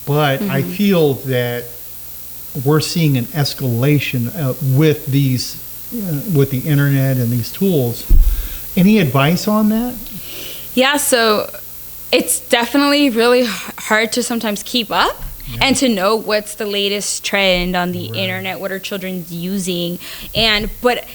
But I feel that we're seeing an escalation with the internet and these tools. Any advice on that? Yeah, so it's definitely really hard to sometimes keep up and to know what's the latest trend on the internet, what are children using. But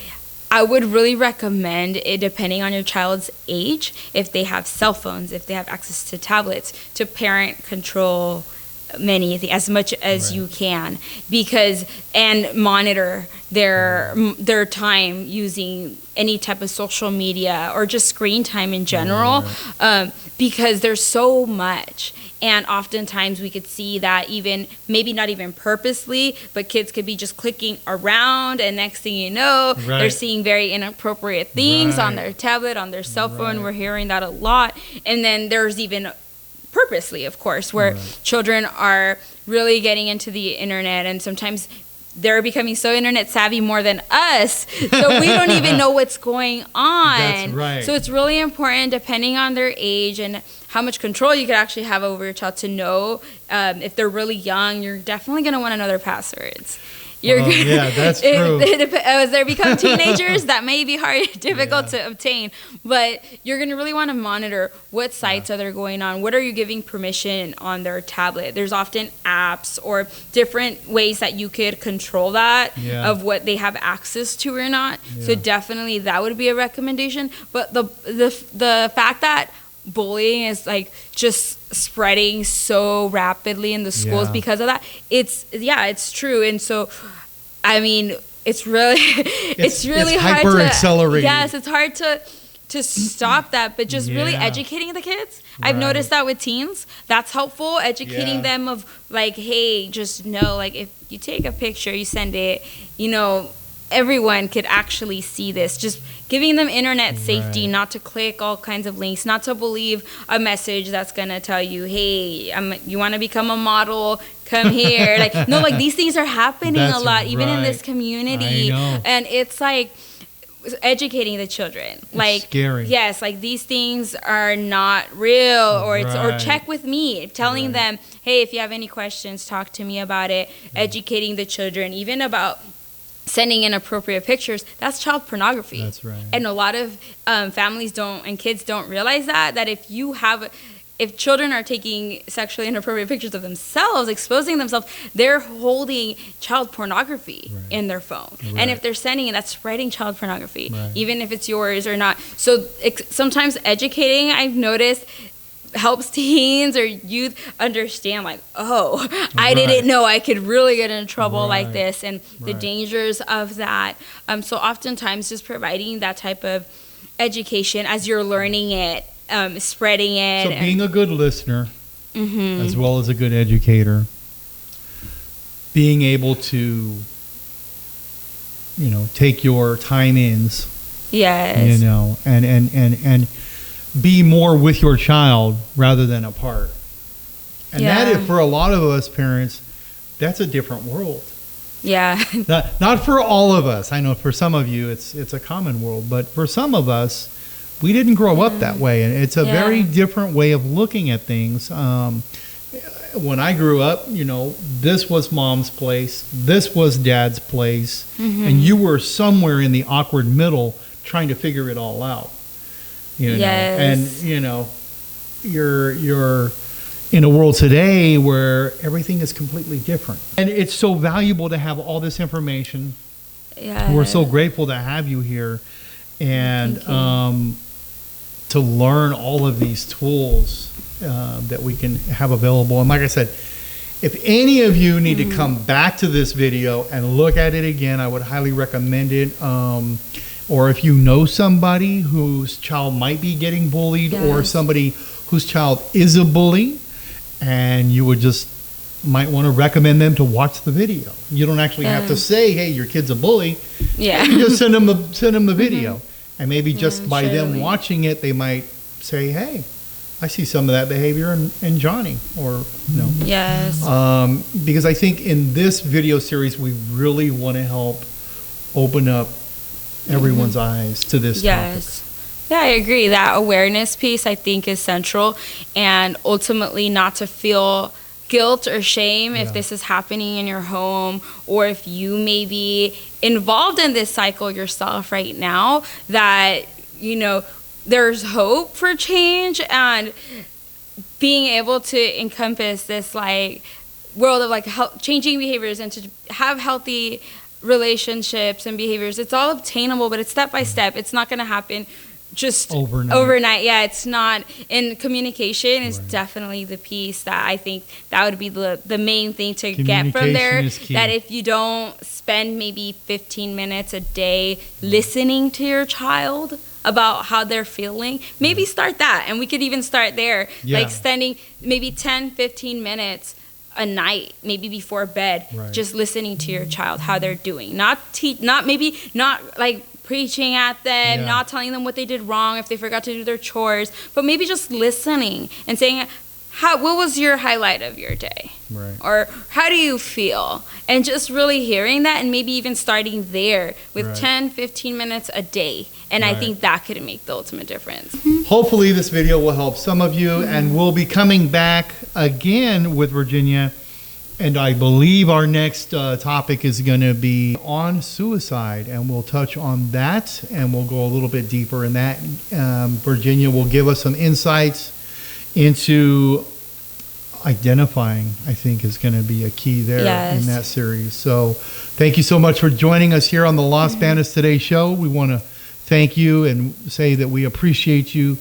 I would really recommend it, depending on your child's age, if they have cell phones, if they have access to tablets, to parent control as much as you can, and monitor their time using any type of social media or just screen time in general, because there's so much. And oftentimes we could see that maybe not even purposely, but kids could be just clicking around, and next thing you know, they're seeing very inappropriate things on their tablet, on their cell phone. We're hearing that a lot. And then there's even purposely, of course, where children are really getting into the internet, and sometimes they're becoming so internet savvy more than us, so we don't even know what's going on. That's right. So it's really important, depending on their age and how much control you could actually have over your child, to know if they're really young, you're definitely going to want to know their passwords. Yeah, that's true. As they become teenagers, that may be difficult to obtain, but you're going to really want to monitor what sites are they going on, what are you giving permission on their tablet. There's often apps or different ways that you could control that, of what they have access to or not. So definitely that would be a recommendation. But the fact that bullying is like just spreading so rapidly in the schools because of that, it's true. And so I mean, it's really hard to hyper-accelerating. Yes, it's hard to stop that, but just really educating the kids. I've noticed that with teens, that's helpful, educating them of like, hey, just know, like, if you take a picture, you send it, everyone could actually see this. Just giving them internet safety, not to click all kinds of links, not to believe a message that's going to tell you, hey, you want to become a model, come here. These things are happening a lot, even in this community. I know. And it's like educating the children. It's scary. Yes, these things are not real, or check with me, telling them, hey, if you have any questions, talk to me about it. Educating the children, even about sending inappropriate pictures, that's child pornography. That's right. And a lot of families and kids don't realize that if children are taking sexually inappropriate pictures of themselves, exposing themselves, they're holding child pornography in their phone. And if they're sending it, that's spreading child pornography, even if it's yours or not. So sometimes educating, I've noticed, helps teens or youth understand, I didn't know I could really get in trouble like this, and the dangers of that. So oftentimes just providing that type of education as you're learning it, spreading it. So being a good listener, as well as a good educator, being able to, take your time-ins, and be more with your child rather than apart. And that, for a lot of us parents, that's a different world. Yeah. Not for all of us. I know for some of you it's a common world, but for some of us, we didn't grow up that way, and it's a very different way of looking at things. When I grew up, this was mom's place, this was dad's place, and you were somewhere in the awkward middle trying to figure it all out. And you're in a world today where everything is completely different, and it's so valuable to have all this information. We're so grateful to have you here, and to learn all of these tools that we can have available. And like I said, if any of you need to come back to this video and look at it again, I would highly recommend it. Or if you know somebody whose child might be getting bullied, or somebody whose child is a bully, and you might want to recommend them to watch the video. You don't actually have to say, hey, your kid's a bully. You just send them the video. And maybe just by them watching it, they might say, hey, I see some of that behavior in Johnny, or because I think in this video series, we really want to help open up everyone's eyes to this topic. Yeah, I agree. That awareness piece, I think, is central, and ultimately not to feel guilt or shame if this is happening in your home, or if you may be involved in this cycle yourself right now, that, you know, there's hope for change, and being able to encompass this like world of like changing behaviors and to have healthy relationships and behaviors. It's all obtainable, but it's step by step. It's not going to happen just overnight. Yeah, it's not. And communication is definitely the piece that I think that would be the main thing to get from there. That if you don't spend maybe 15 minutes a day listening to your child about how they're feeling, maybe start that. And we could even start there, like spending maybe 10, 15 minutes a night, maybe before bed, just listening to your child, how they're doing. Not like preaching at them, not telling them what they did wrong if they forgot to do their chores, but maybe just listening and saying, what was your highlight of your day? Or how do you feel? And just really hearing that, and maybe even starting there with 10, 15 minutes a day. And I think that could make the ultimate difference. Hopefully this video will help some of you, and we'll be coming back again with Virginia. And I believe our next topic is going to be on suicide, and we'll touch on that, and we'll go a little bit deeper in that. Virginia will give us some insights into identifying, I think, is going to be a key there in that series. So thank you so much for joining us here on the Los Banos Today show. We want to thank you and say that we appreciate you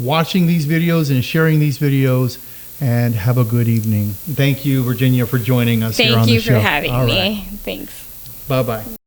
watching these videos and sharing these videos. And have a good evening. Thank you, Virginia, for joining us here on the show. Thank you for having me. Thanks. Bye-bye.